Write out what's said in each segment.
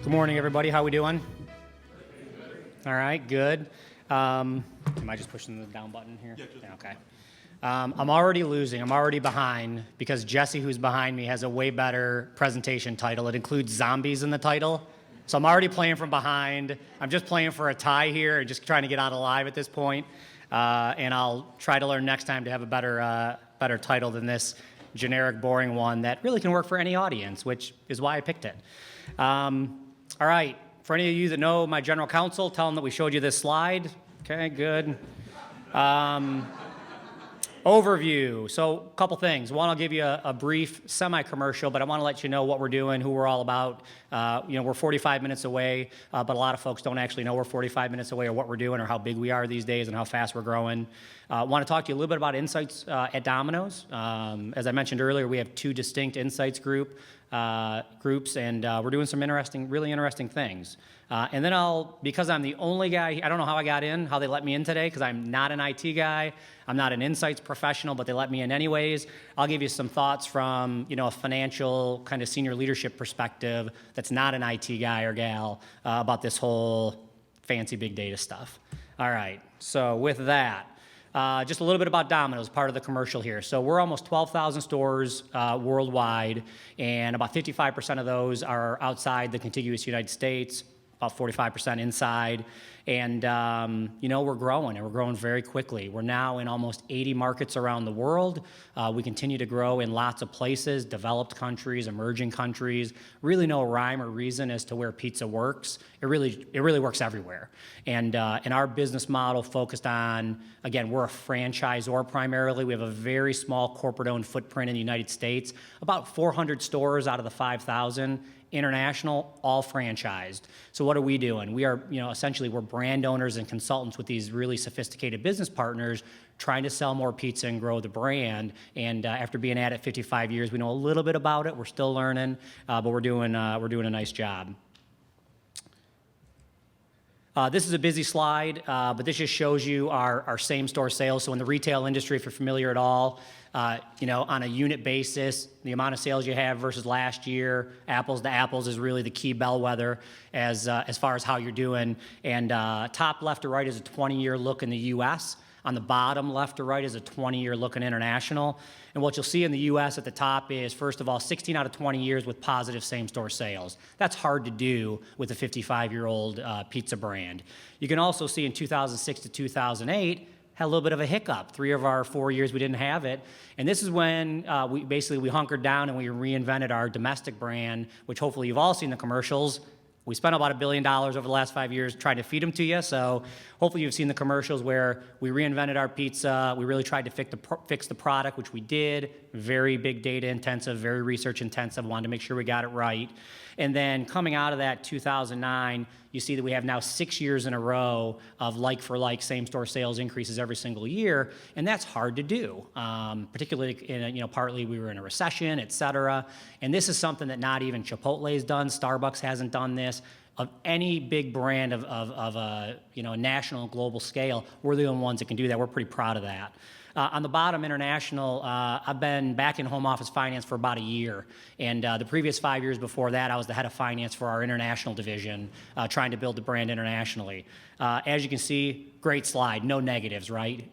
Good morning, everybody. How we doing? All right, good. Am I just pushing the down button here? Yeah, okay. I'm already losing. I'm already behind because Jesse, who's behind me, has a way better presentation title. It includes zombies in the title. So I'm already playing from behind. I'm just playing for a tie here, just trying to get out alive at this point. And I'll try to learn next time to have a better title than this generic, boring one that really can work for any audience, which is why I picked it. All right, for any of you that know my general counsel, tell them that we showed you this slide. Okay, good. Overview. So a couple things. One, I'll give you a brief semi-commercial, but I want to let you know what we're doing, who we're all about. We're 45 minutes away, but a lot of folks don't actually know we're 45 minutes away or what we're doing or how big we are these days and how fast we're growing. I want to talk to you a little bit about insights at Domino's. As I mentioned earlier, we have two distinct insights groups, and we're doing some really interesting things. And then because I'm the only guy, I don't know how I got in, how they let me in today, because I'm not an IT guy, I'm not an insights professional, but they let me in anyways. I'll give you some thoughts from, a financial kind of senior leadership perspective that's not an IT guy or gal about this whole fancy big data stuff. All right, so with that, just a little bit about Domino's, part of the commercial here. So we're almost 12,000 stores worldwide, and about 55% of those are outside the contiguous United States, about 45% inside. And, we're growing, and we're growing very quickly. We're now in almost 80 markets around the world. We continue to grow in lots of places, developed countries, emerging countries. Really no rhyme or reason as to where pizza works. It really works everywhere. And our business model focused on, again, we're a franchisor primarily. We have a very small corporate-owned footprint in the United States, about 400 stores out of the 5,000. International, all franchised. So what are we doing? We are, essentially we're brand owners and consultants with these really sophisticated business partners trying to sell more pizza and grow the brand. And after being at it 55 years, we know a little bit about it. We're still learning, but we're doing a nice job. This is a busy slide, but this just shows you our same-store sales. So in the retail industry, if you're familiar at all, on a unit basis, the amount of sales you have versus last year, apples to apples, is really the key bellwether as far as how you're doing. And top left to right is a 20-year look in the U.S. On the bottom left to right is a 20-year look in international. And what you'll see in the U.S. at the top is, first of all, 16 out of 20 years with positive same-store sales. That's hard to do with a 55-year-old pizza brand. You can also see in 2006 to 2008, had a little bit of a hiccup. 3 of our 4 years we didn't have it. And this is when we hunkered down and we reinvented our domestic brand, which hopefully you've all seen the commercials. We spent about $1 billion over the last 5 years trying to feed them to you. So hopefully you've seen the commercials where we reinvented our pizza. We really tried to fix the product, which we did. Very big data intensive, very research intensive. Wanted to make sure we got it right. And then coming out of that 2009, you see that we have now 6 years in a row of like-for-like same-store sales increases every single year, and that's hard to do, particularly in, partly we were in a recession, et cetera. And this is something that not even Chipotle's done, Starbucks hasn't done this. Of any big brand of a national and global scale, we're the only ones that can do that. We're pretty proud of that. On the bottom, international, I've been back in home office finance for about a year. And the previous 5 years before that, I was the head of finance for our international division, trying to build the brand internationally. As you can see, great slide, no negatives, right?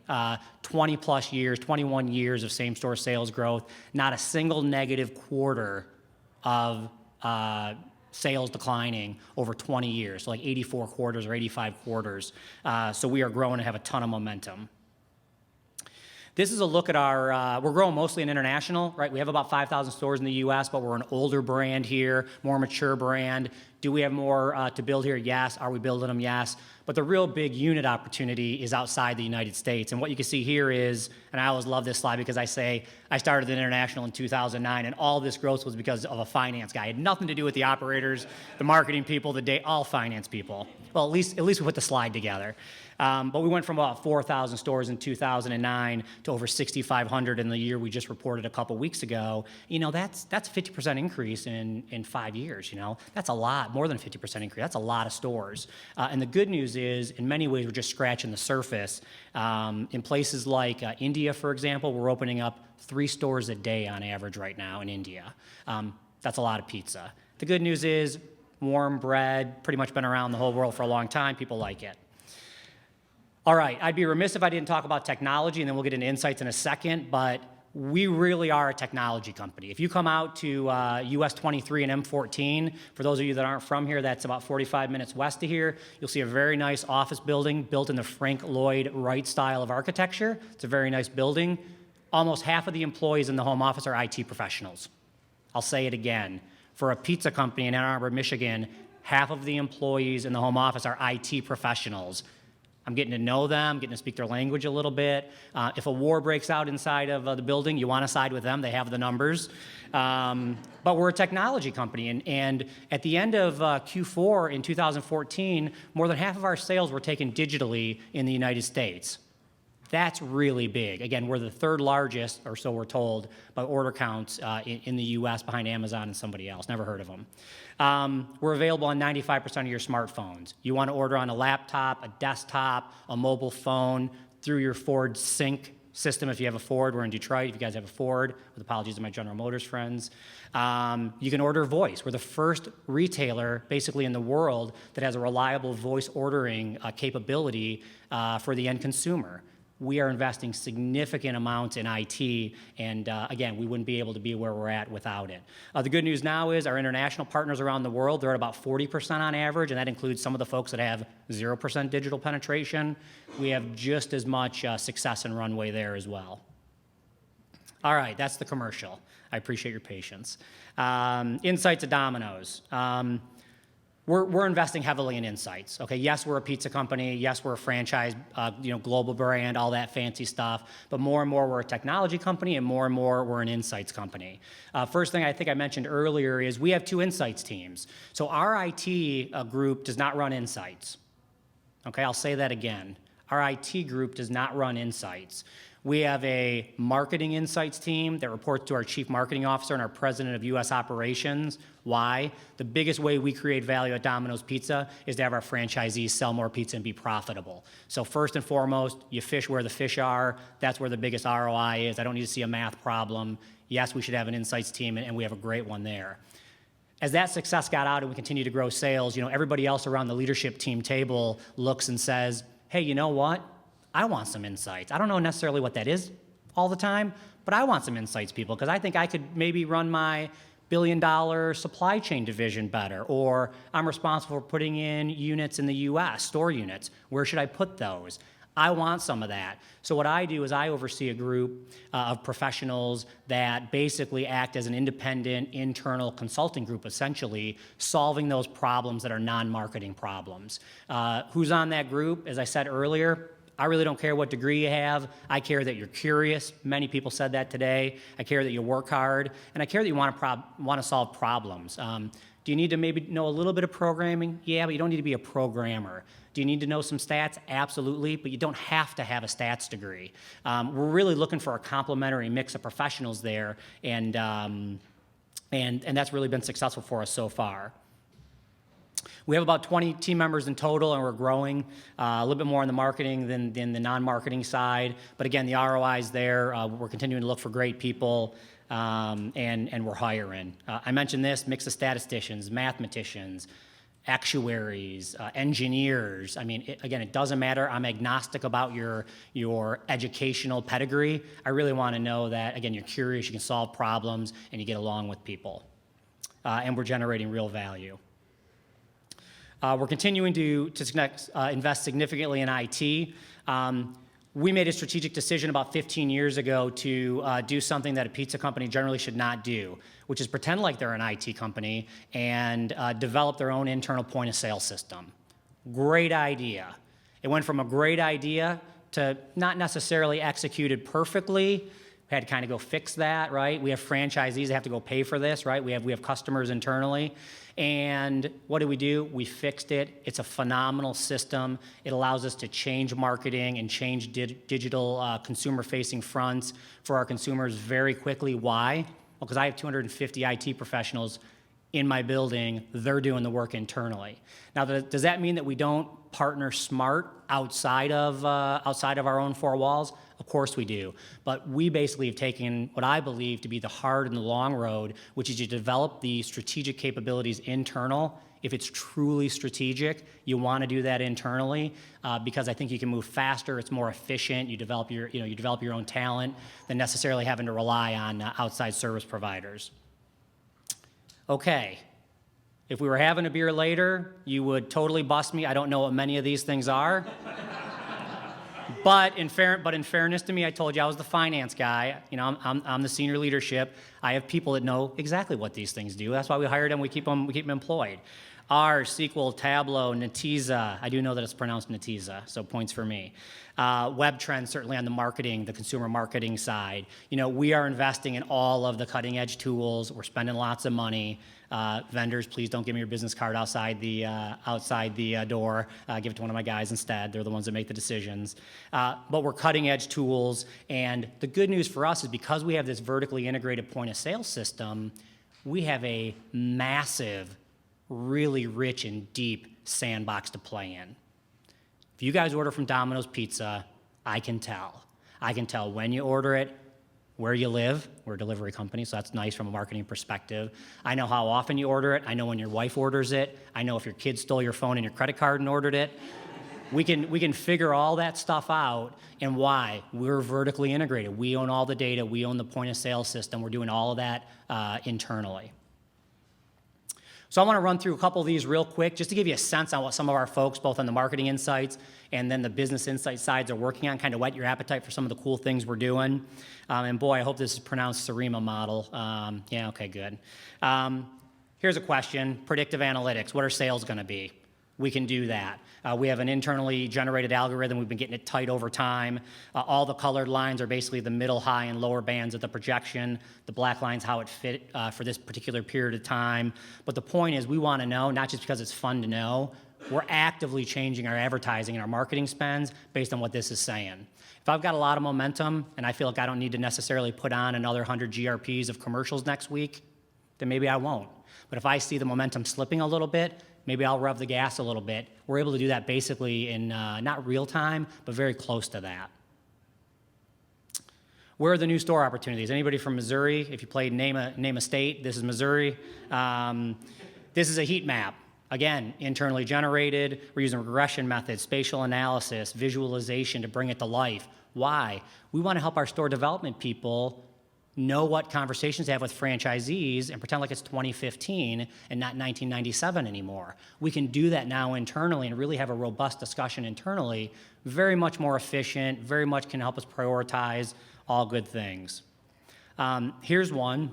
20 plus years, 21 years of same-store sales growth, not a single negative quarter of sales declining over 20 years, so like 84 quarters or 85 quarters. So we are growing and have a ton of momentum. This is a look at we're growing mostly in international, right? We have about 5,000 stores in the U.S., but we're an older brand here, more mature brand. Do we have more to build here? Yes. Are we building them? Yes. But the real big unit opportunity is outside the United States. And what you can see here is, and I always love this slide because I say I started in international in 2009, and all this growth was because of a finance guy. It had nothing to do with the operators, the marketing people, all finance people. Well, at least we put the slide together. But we went from about 4,000 stores in 2009 to over 6,500 in the year we just reported a couple weeks ago. That's a 50% increase in 5 years. That's a lot, more than a 50% increase. That's a lot of stores. And the good news is, in many ways, we're just scratching the surface. In places like India, for example, we're opening up 3 stores a day on average right now in India. That's a lot of pizza. The good news is, warm bread, pretty much been around the whole world for a long time. People like it. All right, I'd be remiss if I didn't talk about technology, and then we'll get into insights in a second, but we really are a technology company. If you come out to US 23 and M14, for those of you that aren't from here, that's about 45 minutes west of here, you'll see a very nice office building built in the Frank Lloyd Wright style of architecture. It's a very nice building. Almost half of the employees in the home office are IT professionals. I'll say it again. For a pizza company in Ann Arbor, Michigan, half of the employees in the home office are IT professionals. I'm getting to know them, getting to speak their language a little bit. If a war breaks out inside of the building, you want to side with them. They have the numbers. But we're a technology company. And at the end of Q4 in 2014, more than half of our sales were taken digitally in the United States. That's really big. Again, we're the third largest, or so we're told, by order counts in the US behind Amazon and somebody else. Never heard of them. We're available on 95% of your smartphones. You want to order on a laptop, a desktop, a mobile phone, through your Ford Sync system if you have a Ford. We're in Detroit if you guys have a Ford, with apologies to my General Motors friends. You can order voice. We're the first retailer basically in the world that has a reliable voice ordering capability for the end consumer. We are investing significant amounts in IT, and again, we wouldn't be able to be where we're at without it. The good news now is our international partners around the world, they're at about 40% on average, and that includes some of the folks that have 0% digital penetration. We have just as much success and runway there as well. All right, that's the commercial. I appreciate your patience. Insights at Domino's. We're investing heavily in insights. Okay, yes, we're a pizza company. Yes, we're a franchise, global brand, all that fancy stuff. But more and more, we're a technology company, and more we're an insights company. First thing I think I mentioned earlier is we have two insights teams. So our IT group does not run insights. Okay, I'll say that again. Our IT group does not run insights. We have a marketing insights team that reports to our chief marketing officer and our president of US operations. Why? The biggest way we create value at Domino's Pizza is to have our franchisees sell more pizza and be profitable. So first and foremost, you fish where the fish are. That's where the biggest ROI is. I don't need to see a math problem. Yes, we should have an insights team, and we have a great one there. As that success got out and we continue to grow sales, everybody else around the leadership team table looks and says, hey, you know what? I want some insights. I don't know necessarily what that is all the time, but I want some insights, people, because I think I could maybe run my billion-dollar supply chain division better, or I'm responsible for putting in units in the US, store units. Where should I put those? I want some of that. So what I do is I oversee a group of professionals that basically act as an independent internal consulting group, essentially solving those problems that are non-marketing problems. Who's on that group? As I said earlier, I really don't care what degree you have. I care that you're curious. Many people said that today. I care that you work hard, and I care that you want to solve problems. Do you need to maybe know a little bit of programming? Yeah, but you don't need to be a programmer. Do you need to know some stats? Absolutely, but you don't have to have a stats degree. We're really looking for a complementary mix of professionals there, and that's really been successful for us so far. We have about 20 team members in total, and we're growing a little bit more on the marketing than the non-marketing side. But again, the ROI is there. We're continuing to look for great people, and we're hiring. I mentioned this, mix of statisticians, mathematicians, actuaries, engineers. I mean, again, it doesn't matter. I'm agnostic about your educational pedigree. I really want to know that, again, you're curious, you can solve problems, and you get along with people. And we're generating real value. We're continuing to invest significantly in IT. We made a strategic decision about 15 years ago to do something that a pizza company generally should not do, which is pretend like they're an IT company and develop their own internal point of sale system. Great idea. It went from a great idea to not necessarily executed perfectly. We had to kind of go fix that, right? We have franchisees that have to go pay for this, right? We have customers internally. And what do? We fixed it. It's a phenomenal system. It allows us to change marketing and change digital consumer-facing fronts for our consumers very quickly. Why? Well, because I have 250 IT professionals in my building. They're doing the work internally. Now, does that mean that we don't partner smart outside of our own four walls? Of course we do. But we basically have taken what I believe to be the hard and the long road, which is to develop the strategic capabilities internal if it's truly strategic, you want to do that internally because I think you can move faster. It's more efficient. You develop your own talent than necessarily having to rely on outside service providers. Okay. If we were having a beer later, you would totally bust me. I don't know what many of these things are. But in fairness to me, I told you I was the finance guy. You know, I'm the senior leadership. I have people that know exactly what these things do. That's why we hired them. We keep them employed. R, SQL, Tableau, Netezza. I do know that it's pronounced Netezza, so points for me. WebTrends, certainly on the marketing, the consumer marketing side. You know, we are investing in all of the cutting edge tools. We're spending lots of money. Vendors, please don't give me your business card outside the door. Give it to one of my guys instead. They're the ones that make the decisions. But we're cutting edge tools. And the good news for us is because we have this vertically integrated point of sale system, we have a massive, really rich and deep sandbox to play in. If you guys order from Domino's Pizza, I can tell. I can tell when you order it, where you live. We're a delivery company, so that's nice from a marketing perspective. I know how often you order it. I know when your wife orders it. I know if your kid stole your phone and your credit card and ordered it. We can figure all that stuff out, and why? We're vertically integrated. We own all the data. We own the point of sale system. We're doing all of that internally. So I want to run through a couple of these real quick just to give you a sense on what some of our folks, both on the marketing insights and then the business insight sides, are working on, kind of whet your appetite for some of the cool things we're doing. And boy, I hope this is pronounced Sarima model. Yeah, okay, good. Here's a question, predictive analytics. What are sales going to be? We can do that. We have an internally generated algorithm. We've been getting it tight over time. All the colored lines are basically the middle, high, and lower bands of the projection. The black line's how it fit for this particular period of time. But the point is we want to know, not just because it's fun to know, we're actively changing our advertising and our marketing spends based on what this is saying. If I've got a lot of momentum and I feel like I don't need to necessarily put on another 100 GRPs of commercials next week, then maybe I won't. But if I see the momentum slipping a little bit, maybe I'll rev the gas a little bit. We're able to do that basically in not real time, but very close to that. Where are the new store opportunities? Anybody from Missouri? If you played Name a State, this is Missouri. This is a heat map. Again, internally generated. We're using regression methods, spatial analysis, visualization to bring it to life. Why? We want to help our store development people know what conversations to have with franchisees and pretend like it's 2015 and not 1997 anymore. We can do that now internally and really have a robust discussion internally, very much more efficient, very much can help us prioritize all good things. Here's one.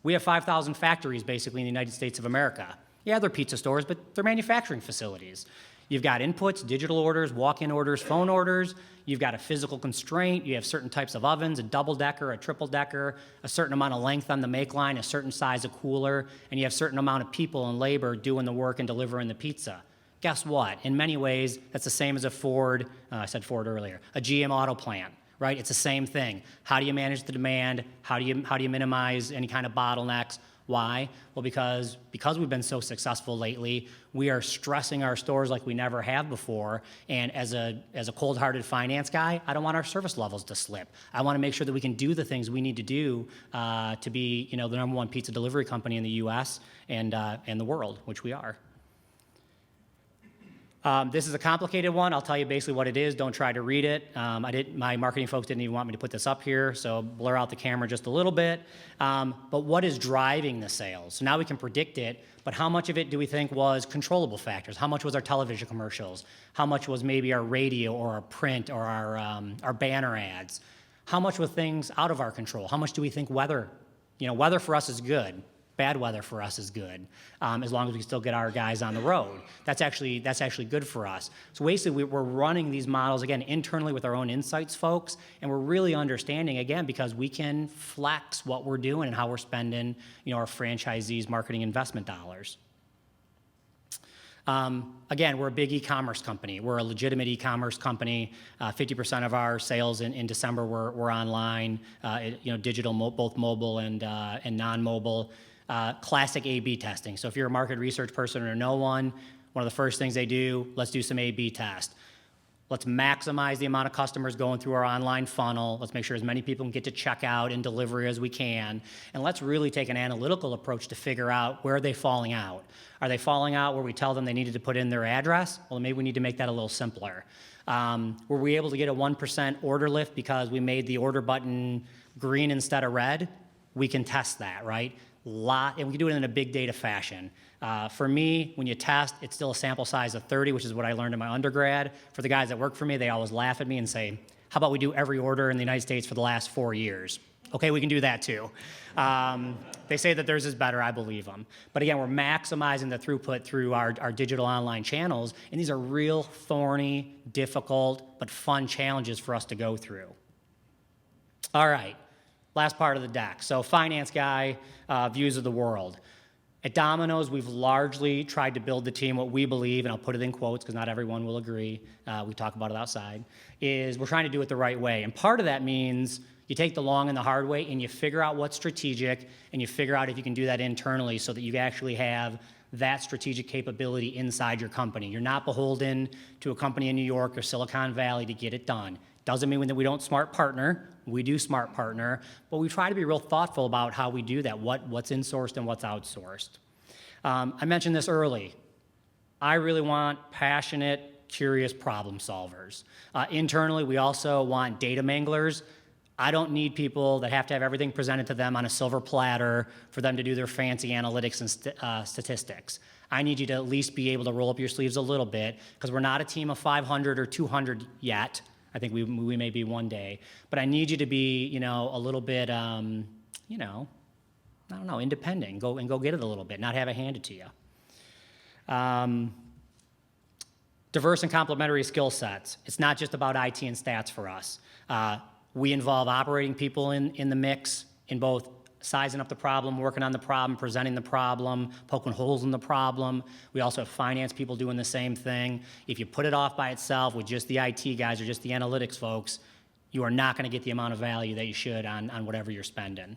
We have 5,000 factories basically in the United States of America. Yeah, they're pizza stores, but they're manufacturing facilities. You've got inputs, digital orders, walk-in orders, phone orders. You've got a physical constraint. You have certain types of ovens, a double-decker, a triple-decker, a certain amount of length on the make line, a certain size of cooler, and you have a certain amount of people and labor doing the work and delivering the pizza. Guess what? In many ways, that's the same as a Ford, I said Ford earlier, a GM auto plant, right? It's the same thing. How do you manage the demand? How do you minimize any kind of bottlenecks? Why? Well, because we've been so successful lately, we are stressing our stores like we never have before. And as a cold-hearted finance guy, I don't want our service levels to slip. I want to make sure that we can do the things we need to do to be, the number one pizza delivery company in the U.S. and the world, which we are. This is a complicated one. I'll tell you basically what it is. Don't try to read it. My marketing folks didn't even want me to put this up here, so blur out the camera just a little bit. But what is driving the sales? So now we can predict it, but how much of it do we think was controllable factors? How much was our television commercials? How much was maybe our radio or our print or our banner ads? How much were things out of our control? How much do we think weather? Weather for us is good. Bad weather for us is good, as long as we still get our guys on the road. That's actually good for us. So basically, we're running these models, again, internally with our own insights folks, and we're really understanding, again, because we can flex what we're doing and how we're spending, our franchisees' marketing investment dollars. Again, we're a big e-commerce company. We're a legitimate e-commerce company. 50% of our sales in December were online, digital, both mobile and non-mobile. Classic A/B testing. So if you're a market research person or know one of the first things they do, let's do some A/B test. Let's maximize the amount of customers going through our online funnel. Let's make sure as many people can get to checkout and delivery as we can. And let's really take an analytical approach to figure out where are they falling out. Are they falling out where we tell them they needed to put in their address? Well, maybe we need to make that a little simpler. Were we able to get a 1% order lift because we made the order button green instead of red? We can test that, right? And we can do it in a big data fashion. For me, when you test, it's still a sample size of 30, which is what I learned in my undergrad. For the guys that work for me, they always laugh at me and say, how about we do every order in the United States for the last 4 years? Okay, we can do that too. They say that theirs is better, I believe them. But again, we're maximizing the throughput through our digital online channels, and these are real thorny, difficult, but fun challenges for us to go through. All right, last part of the deck. So finance guy, views of the world. At Domino's, we've largely tried to build the team what we believe, and I'll put it in quotes because not everyone will agree, we talk about it outside, is we're trying to do it the right way. And part of that means you take the long and the hard way and you figure out what's strategic and you figure out if you can do that internally so that you actually have that strategic capability inside your company. You're not beholden to a company in New York or Silicon Valley to get it done. Doesn't mean that we don't smart partner. We do smart partner, but we try to be real thoughtful about how we do that, what's insourced and what's outsourced. I mentioned this early. I really want passionate, curious problem solvers. Internally, we also want data manglers. I don't need people that have to have everything presented to them on a silver platter for them to do their fancy analytics and statistics. I need you to at least be able to roll up your sleeves a little bit because we're not a team of 500 or 200 yet. I think we may be one day. But I need you to be, a little bit, independent. Go get it a little bit, not have it handed to you. Diverse and complementary skill sets. It's not just about IT and stats for us. We involve operating people in the mix in both sizing up the problem, working on the problem, presenting the problem, poking holes in the problem. We also have finance people doing the same thing. If you put it off by itself with just the IT guys or just the analytics folks, you are not going to get the amount of value that you should on whatever you're spending.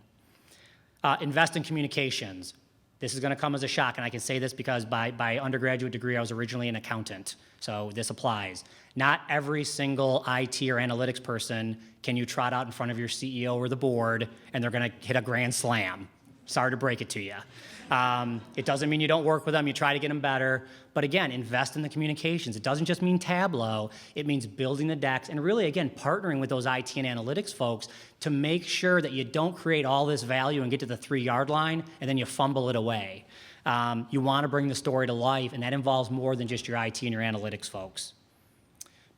Invest in communications. This is going to come as a shock, and I can say this because by undergraduate degree, I was originally an accountant, so this applies. Not every single IT or analytics person can you trot out in front of your CEO or the board, and they're going to hit a grand slam. Sorry to break it to you. It doesn't mean you don't work with them. You try to get them better. But again, invest in the communications. It doesn't just mean Tableau. It means building the decks and really, again, partnering with those IT and analytics folks to make sure that you don't create all this value and get to the 3-yard line and then you fumble it away. You want to bring the story to life, and that involves more than just your IT and your analytics folks.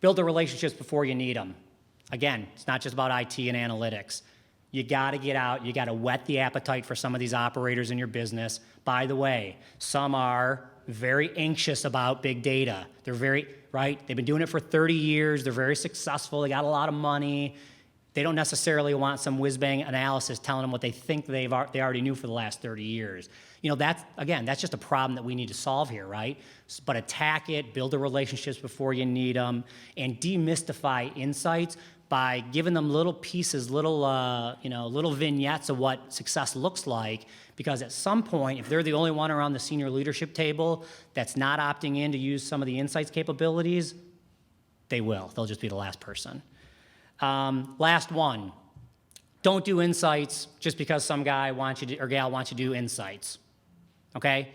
Build the relationships before you need them. Again, it's not just about IT and analytics. You got to get out. You got to whet the appetite for some of these operators in your business. By the way, some are very anxious about big data. They're right? They've been doing it for 30 years. They're very successful. They got a lot of money. They don't necessarily want some whiz-bang analysis telling them what they think they already knew for the last 30 years. That's just a problem that we need to solve here, right? But attack it, build the relationships before you need them, and demystify insights by giving them little pieces, little vignettes of what success looks like. Because at some point, if they're the only one around the senior leadership table that's not opting in to use some of the insights capabilities, they will. They'll just be the last person. Last one. Don't do insights just because some guy wants you to, or gal wants you to do insights. Okay?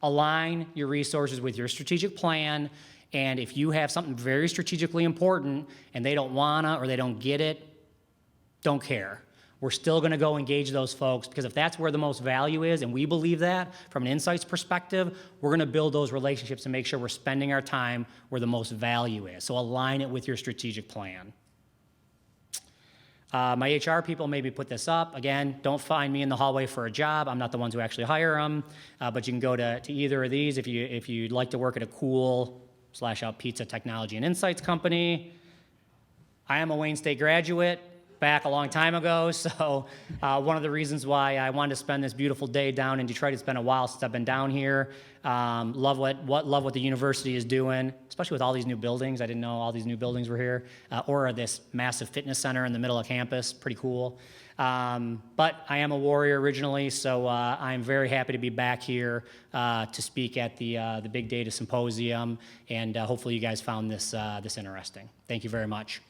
Align your resources with your strategic plan. And if you have something very strategically important and they don't wanna or they don't get it, don't care. We're still gonna go engage those folks because if that's where the most value is, and we believe that from an insights perspective, we're gonna build those relationships and make sure we're spending our time where the most value is. So align it with your strategic plan. My HR people maybe put this up. Again, don't find me in the hallway for a job. I'm not the ones who actually hire them, but you can go to either of these if you'd like to work at a cool /out pizza technology and insights company. I am a Wayne State graduate. back a long time ago, so one of the reasons why I wanted to spend this beautiful day down in Detroit, it's been a while since I've been down here. Love what the university is doing, especially with all these new buildings. I didn't know all these new buildings were here, or this massive fitness center in the middle of campus, pretty cool. But I am a Warrior originally, so I'm very happy to be back here to speak at the Big Data Symposium, and hopefully you guys found this interesting. Thank you very much.